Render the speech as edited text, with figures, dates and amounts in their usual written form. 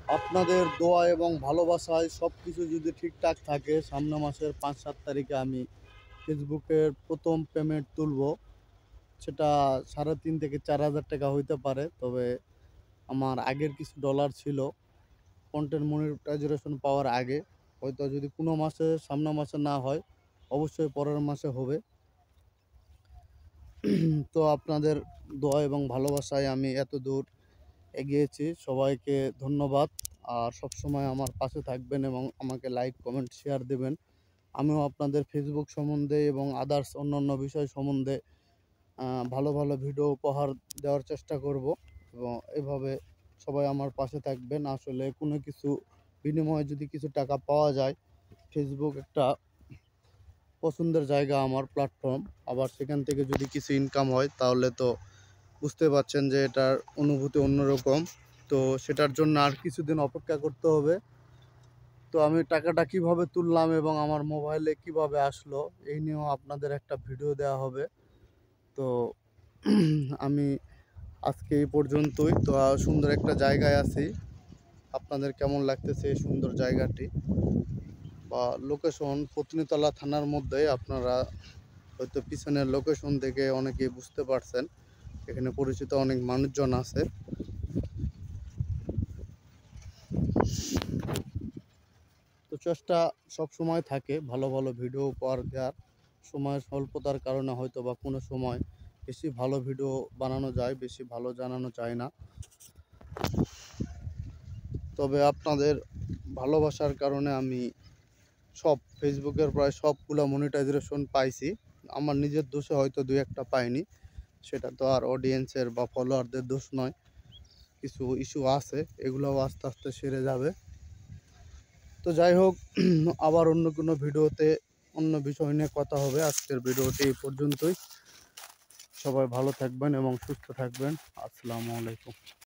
আপনাদের দোয়া এবং ভালোবাসায় সব কিছু যদি ঠিকঠাক থাকে, সামনের মাসের ৫-৭ তারিখে আমি ফেসবুকের প্রথম পেমেন্ট তুলব। সেটা ৩.৫ থেকে ৪,০০০ টাকা হইতে পারে। তবে আমার আগের কিছু ডলার ছিল কন্টেন্ট মনিটাইজেশন পাওয়ার আগে। হয়তো যদি কোনো মাসে সামনের মাসে না হয়, অবশ্যই পরের মাসে হবে। তো আপনাদের দোয়া এবং ভালোবাসায় আমি এতদূর এগিয়েছি। সবাইকে ধন্যবাদ। আর সবসময় আমার পাশে থাকবেন এবং আমাকে লাইক, কমেন্ট, শেয়ার দেবেন। আমিও আপনাদের ফেসবুক সম্বন্ধে এবং আদার্স অন্যান্য বিষয় সম্বন্ধে ভালো, ভালো ভিডিও উপহার দেওয়ার চেষ্টা করব এবং এভাবে সবাই আমার পাশে থাকবেন। আসলে কোনো কিছু বিনিময়ে যদি কিছু টাকা পাওয়া যায়, ফেসবুক একটা পছন্দের জায়গা, আমার প্ল্যাটফর্ম। আবার সেখান থেকে যদি কিছু ইনকাম হয় তাহলে তো বুঝতে পারছেন যে এটার অনুভূতি অন্যরকম। তো সেটার জন্য আর কিছুদিন অপেক্ষা করতে হবে। তো আমি টাকাটা কিভাবে তুললাম এবং আমার মোবাইলে কিভাবে আসলো, এই নিয়েও আপনাদের একটা ভিডিও দেওয়া হবে। তো আমি আজকে এই পর্যন্তই। তো সুন্দর একটা জায়গায় আছি। আপনাদের কেমন লাগতেছে এই সুন্দর জায়গাটি বা লোকেশন? পত্নীতলা থানার মধ্যে। আপনারা হয়তো পিছনের লোকেশন থেকে অনেকেই বুঝতে পারছেন। এখানে পরিচিত অনেক মানুষজন আছে। তো চেষ্টা সবসময় থাকে ভালো ভালো ভিডিও উপহার দেওয়ার। সময়ের স্বল্পতার কারণে হয়তো বা কোনো সময় বেশি ভালো ভিডিও বানানো যায়, বেশি ভালো জানানো যায় না। তবে আপনাদের ভালোবাসার কারণে আমি ফেসবুকের প্রায় সবগুলা মনিটাইজেশন পাইছি। আমার নিজের দোষে হয়তো ২-১টা পাইনি। সেটা তো আর অডিয়েন্সের বা ফলোয়ারদের দোষ নয়। কিছু ইস্যু আছে, এগুলোও আস্তে আস্তে সেরে যাবে। তো যাই হোক, আবার অন্য কোনো ভিডিওতে অন্য বিষয় নিয়ে কথা হবে। আজকের ভিডিওটি এই পর্যন্তই। সবাই ভালো থাকবেন এবং সুস্থ থাকবেন। আসসালামু আলাইকুম।